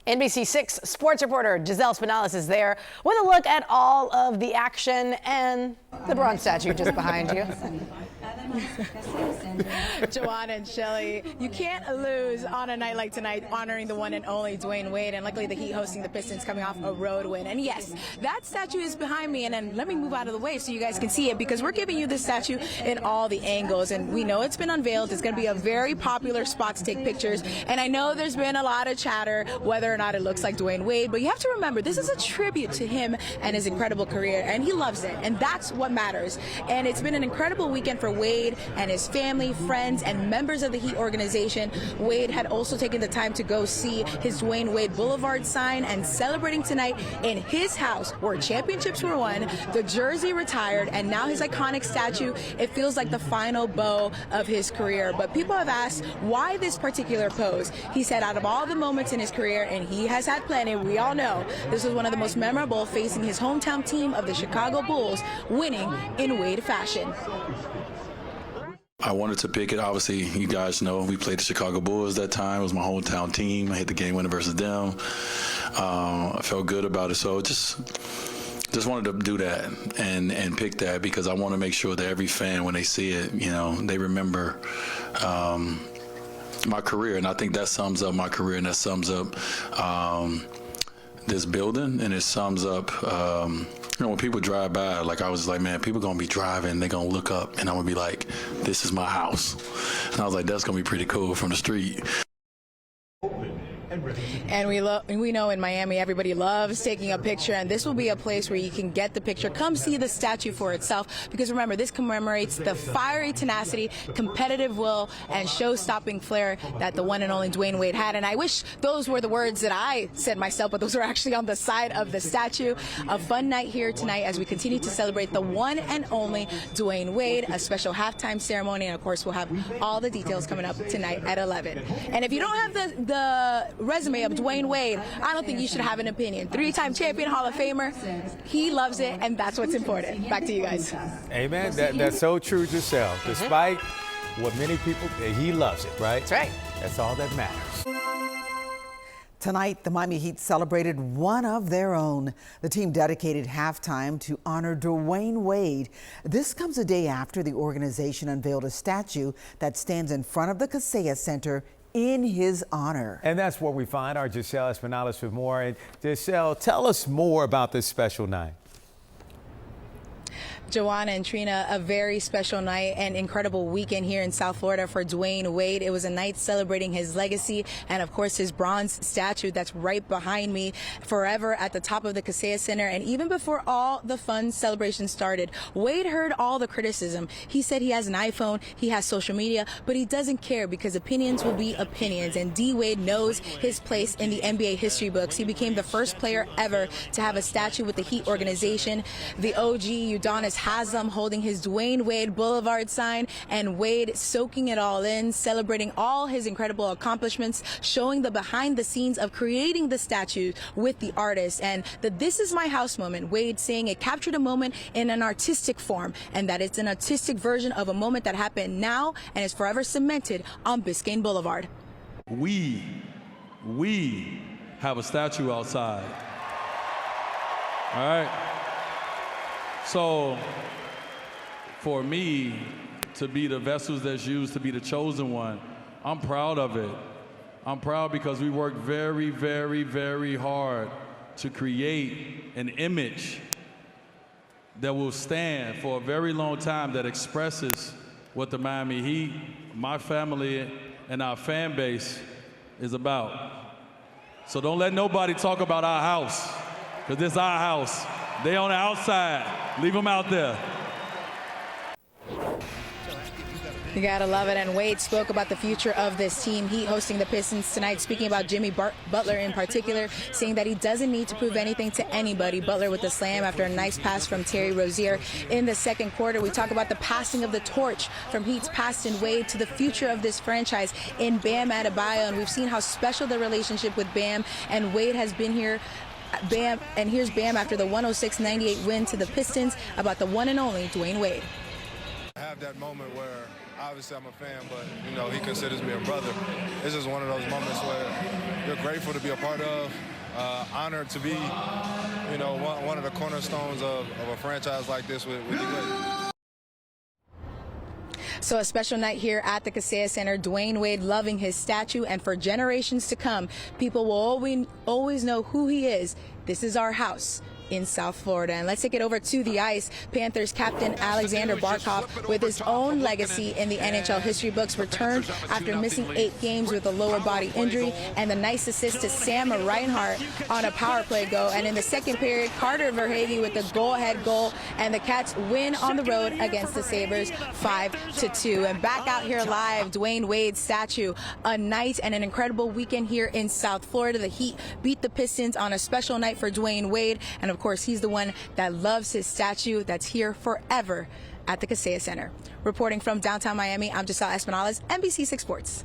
NBC6 sports reporter Giselle Espinales is there with a look at all of the action and the bronze statue just behind you. Dwyane and Shelly, you can't lose on a night like tonight, honoring the one and only Dwyane Wade, and luckily the Heat hosting the Pistons coming off a road win. And yes, that statue is behind me, and then let me move out of the way so you guys can see it, because we're giving you this statue in all the angles, and we know it's been unveiled. It's going to be a very popular spot to take pictures, and I know there's been a lot of chatter whether or not it looks like Dwyane Wade, but you have to remember, this is a tribute to him and his incredible career, and he loves it, and that's what matters. And it's been an incredible weekend for Wade and his family, friends, and members of the Heat organization. Wade had also taken the time to go see his Dwyane Wade Boulevard sign, and celebrating tonight in his house where championships were won, the jersey retired, and now his iconic statue. It feels like the final bow of his career. But people have asked, why this particular pose? He said out of all the moments in his career, and he has had plenty, we all know, this was one of the most memorable, facing his hometown team of the Chicago Bulls, winning in Wade fashion. I wanted to pick it. Obviously, you guys know we played the Chicago Bulls that time. It was my hometown team. I hit the game winner versus them. I felt good about it. So just wanted to do that and pick that, because I want to make sure that every fan, when they see it, you know, they remember my career. And I think that sums up my career, and that sums up this building, and it sums up you know, when people drive by, like, I was like, man, people gonna be driving, they're gonna look up, and I'm gonna be like, this is my house. And I was like, that's gonna be pretty cool from the street. And we know in Miami everybody loves taking a picture, and this will be a place where you can get the picture. Come see the statue for itself, because remember, this commemorates the fiery tenacity, competitive will, and show-stopping flair that the one and only Dwyane Wade had. And I wish those were the words that I said myself, but those are actually on the side of the statue. A fun night here tonight as we continue to celebrate the one and only Dwyane Wade, a special halftime ceremony, and of course we'll have all the details coming up tonight at 11. And if you don't have the resume of Dwyane Wade, I don't think you should have an opinion. Three-time champion, Hall of Famer. He loves it, and that's what's important. Back to you guys. Amen. That's so true, Giselle. Despite what many people, he loves it, right? That's right. That's all that matters. Tonight, the Miami Heat celebrated one of their own. The team dedicated halftime to honor Dwyane Wade. This comes a day after the organization unveiled a statue that stands in front of the Kaseya Center in his honor. And that's where we find our Giselle Espinales with more. And Giselle, tell us more about this special night. Dwyane and Trina, a very special night and incredible weekend here in South Florida for Dwyane Wade. It was a night celebrating his legacy and, of course, his bronze statue that's right behind me, forever at the top of the Kaseya Center. And even before all the fun celebrations started, Wade heard all the criticism. He said he has an iPhone, he has social media, but he doesn't care, because opinions will be opinions. And D. Wade knows his place in the NBA history books. He became the first player ever to have a statue with the Heat organization. The OG Udonis Haslam holding his Dwyane Wade Boulevard sign, and Wade soaking it all in, celebrating all his incredible accomplishments, showing the behind the scenes of creating the statue with the artist, and the "This is my house" moment. Wade saying it captured a moment in an artistic form, and that it's an artistic version of a moment that happened now and is forever cemented on Biscayne Boulevard. We have a statue outside. All right? So, for me to be the vessels that's used to be the chosen one, I'm proud of it. I'm proud because we worked very, very, very hard to create an image that will stand for a very long time, that expresses what the Miami Heat, my family, and our fan base is about. So don't let nobody talk about our house, because this is our house. They on the outside. Leave them out there. You gotta love it. And Wade spoke about the future of this team. Heat hosting the Pistons tonight, speaking about Jimmy Butler in particular, saying that he doesn't need to prove anything to anybody. Butler with the slam after a nice pass from Terry Rozier in the second quarter. We talk about the passing of the torch from Heat's past in Wade to the future of this franchise in Bam Adebayo. And we've seen how special the relationship with Bam and Wade has been here. Bam, and here's Bam after the 106-98 win to the Pistons about the one and only Dwyane Wade. I have that moment where Obviously, I'm a fan, but, you know, he considers me a brother. It's just one of those moments where you're grateful to be a part of, honored to be, you know, one of the cornerstones of a franchise like this with Dwyane. So a special night here at the Kaseya Center. Dwyane Wade loving his statue, and for generations to come, people will always know who he is. This is our house in South Florida. And let's take it over to the ice. Panthers captain Alexander Barkov, with his own legacy in the NHL history books, returned after missing 8 games with a lower body injury, and the nice assist to Sam Reinhart on a power play goal. And in the second period, Carter Verhaeghe with the go-ahead goal, and the Cats win on the road against the Sabres 5-2. And back out here live, Dwyane Wade's statue. A night and an incredible weekend here in South Florida. The Heat beat the Pistons on a special night for Dwyane Wade, and of course, he's the one that loves his statue that's here forever at the Kaseya Center. Reporting from downtown Miami, I'm Giselle Espinales, NBC 6 Sports.